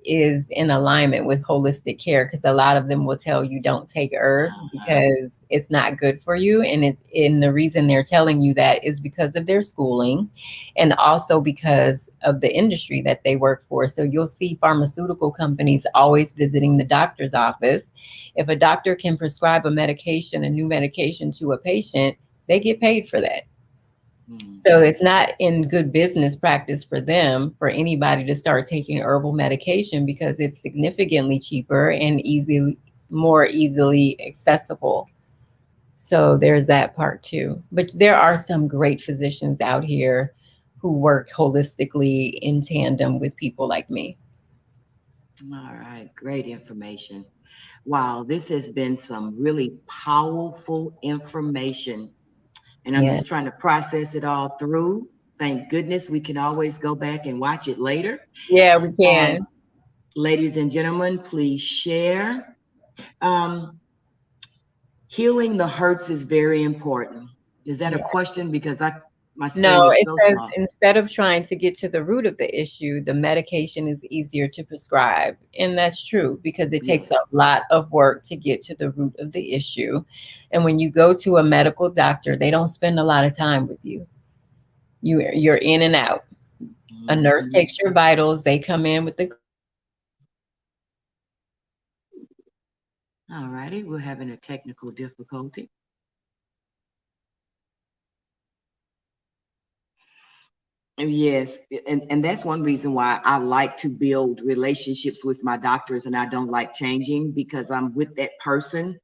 is in alignment with holistic care, because a lot of them will tell you don't take herbs because it's not good for you. And the reason they're telling you that is because of their schooling, and also because of the industry that they work for. So you'll see pharmaceutical companies always visiting the doctor's office. If a doctor can prescribe a new medication to a patient, they get paid for that. So it's not in good business practice for them, for anybody to start taking herbal medication, because it's significantly cheaper and more easily accessible. So there's that part too. But there are some great physicians out here who work holistically in tandem with people like me. All right, great information. Wow, this has been some really powerful information. And I'm just trying to process it all through. Thank goodness we can always go back and watch it later. Yeah, we can. Ladies and gentlemen, please share. Healing the hurts is very important. Is that a question? Because my screen is so small. Instead of trying to get to the root of the issue, the medication is easier to prescribe. And that's true, because it takes a lot of work to get to the root of the issue. And when you go to a medical doctor, they don't spend a lot of time with you. You're in and out. A nurse takes your vitals. They come in with the... All righty, we're having a technical difficulty. Yes, and that's one reason why I like to build relationships with my doctors, and I don't like changing, because I'm with that person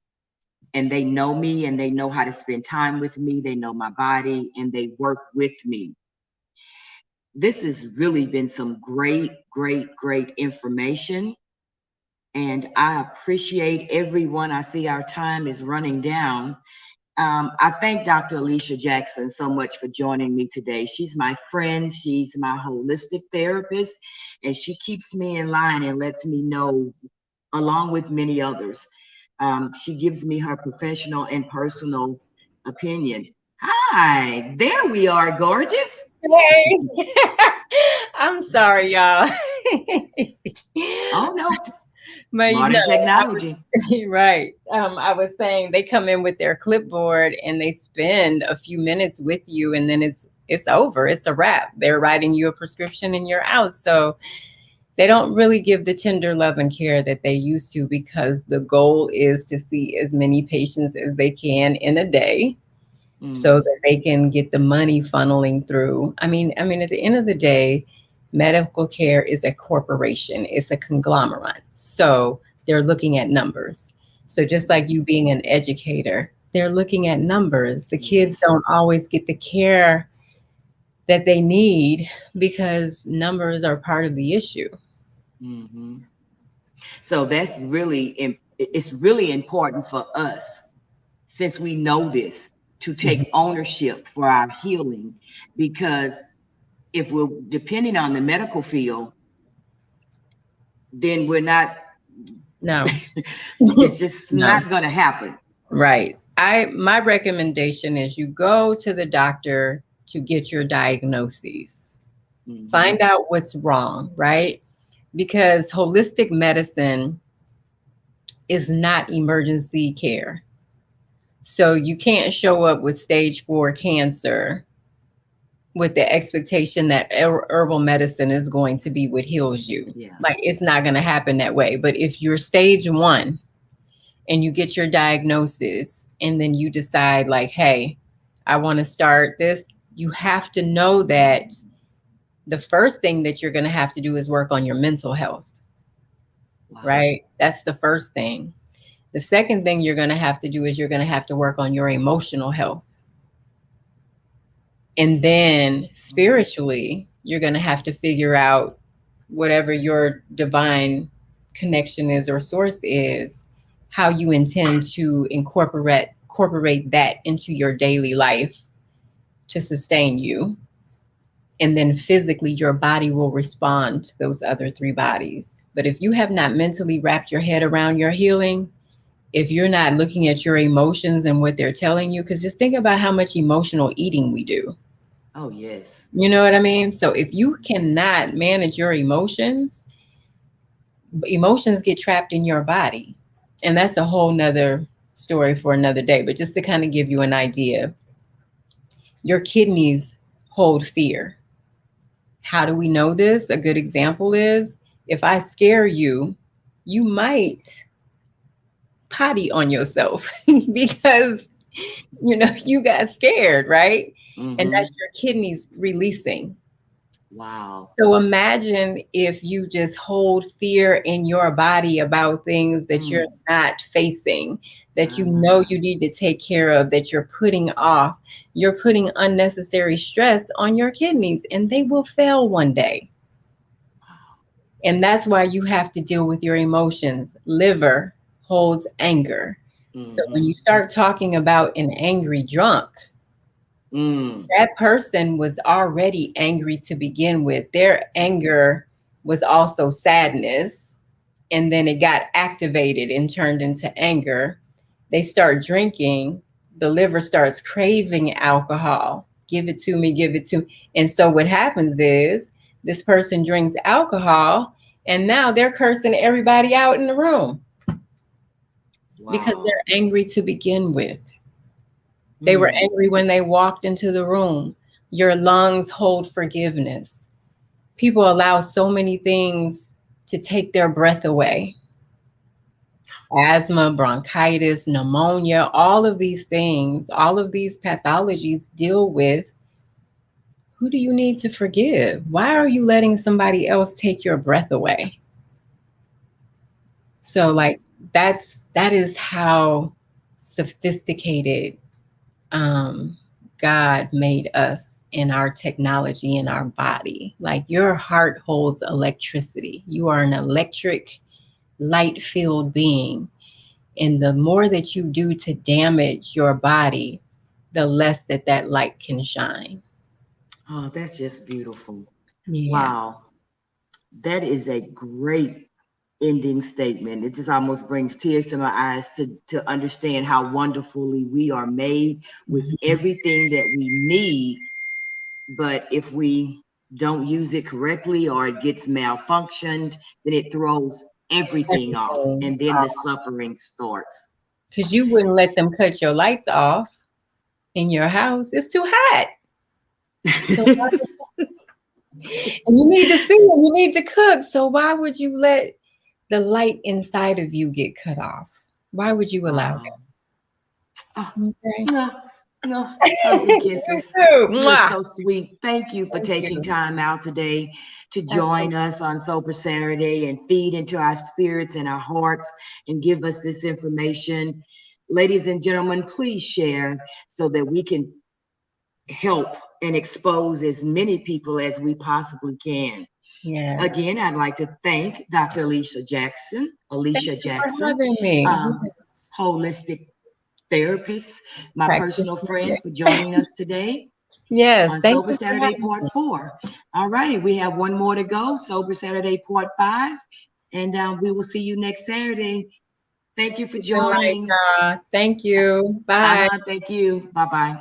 and they know me and they know how to spend time with me. They know my body and they work with me. This has really been some great information, and I appreciate everyone. I see our time is running down. I thank Dr. Alicia Jackson so much for joining me today. She's my friend, she's my holistic therapist, and she keeps me in line and lets me know, along with many others. She gives me her professional and personal opinion. Hi, there we are, gorgeous. Hey, I'm sorry, y'all. Oh no, But modern technology. right. I was saying they come in with their clipboard and they spend a few minutes with you, and then it's over. It's a wrap. They're writing you a prescription and you're out. So they don't really give the tender love and care that they used to, because the goal is to see as many patients as they can in a day, so that they can get the money funneling through. I mean, at the end of the day, medical care is a corporation. It's a conglomerate. So they're looking at numbers. So just like you being an educator, they're looking at numbers. The kids don't always get the care that they need because numbers are part of the issue. So that's it's really important for us, since we know this, to take ownership for our healing, because if we're depending on the medical field, then we're not. No. It's just No. not going to happen. Right. My recommendation is you go to the doctor to get your diagnoses. Find out what's wrong, right? Because holistic medicine is not emergency care. So you can't show up with stage 4 cancer with the expectation that herbal medicine is going to be what heals you. Yeah. Like, it's not going to happen that way. But if you're stage 1 and you get your diagnosis and then you decide like, hey, I want to start this, you have to know that the first thing that you're going to have to do is work on your mental health. Wow. Right? That's the first thing. The second thing you're going to have to do is you're going to have to work on your emotional health. And then spiritually, you're going to have to figure out whatever your divine connection is or source is, how you intend to incorporate that into your daily life to sustain you. And then physically, your body will respond to those other 3 bodies. But if you have not mentally wrapped your head around your healing, if you're not looking at your emotions and what they're telling you, because just think about how much emotional eating we do. Oh, yes. You know what I mean? So if you cannot manage your emotions get trapped in your body. And that's a whole nother story for another day. But just to kind of give you an idea, your kidneys hold fear. How do we know this? A good example is if I scare you, you might potty on yourself because, you got scared, right? And that's your kidneys releasing. Wow. So imagine if you just hold fear in your body about things that you're not facing, that you know you need to take care of, that you're putting off. You're putting unnecessary stress on your kidneys, and they will fail one day. And that's why you have to deal with your emotions. Liver holds anger. So when you start talking about an angry drunk, that person was already angry to begin with. Their anger was also sadness, and then it got activated and turned into anger. They start drinking. The liver starts craving alcohol. Give it to me, give it to me. And so what happens is this person drinks alcohol, and now they're cursing everybody out in the room. Wow. Because they're angry to begin with. They were angry when they walked into the room. Your lungs hold forgiveness. People allow so many things to take their breath away. Asthma, bronchitis, pneumonia, all of these things, all of these pathologies deal with, who do you need to forgive? Why are you letting somebody else take your breath away? So like that is how sophisticated God made us in our technology, in our body. Like your heart holds electricity. You are an electric, light-filled being. And the more that you do to damage your body, the less that that light can shine. Oh, that's just beautiful. Yeah. Wow. That is a great ending statement. It just almost brings tears to my eyes to understand how wonderfully we are made with Mhm. everything that we need. But if we don't use it correctly or it gets malfunctioned, then it throws everything off. Everything. And then the suffering starts. Because you wouldn't let them cut your lights off in your house. It's too hot. So and you need to see and you need to cook. So why would you let the light inside of you get cut off? Why would you allow Wow. Oh, that? Okay. no, no, hugs and You kisses. too. You're Mwah. so sweet. Thank you for Thank taking you. time out today to Absolutely. join us on Sober Saturday and feed into our spirits and our hearts and give us this information. Ladies and gentlemen, please share so that we can help and expose as many people as we possibly can. Yes. Again, I'd like to thank Dr. Thank Alicia you for Jackson, having me. um, Yes. holistic therapist, my personal Practitioner. friend, for joining us today Yes. on Thank Sober you for Saturday having Part me. 4. All righty, we have one more to go, Sober Saturday Part 5, and we will see you next Saturday. Thank you for Thank you, joining. Maika. Thank you. Bye. Thank you. Bye bye.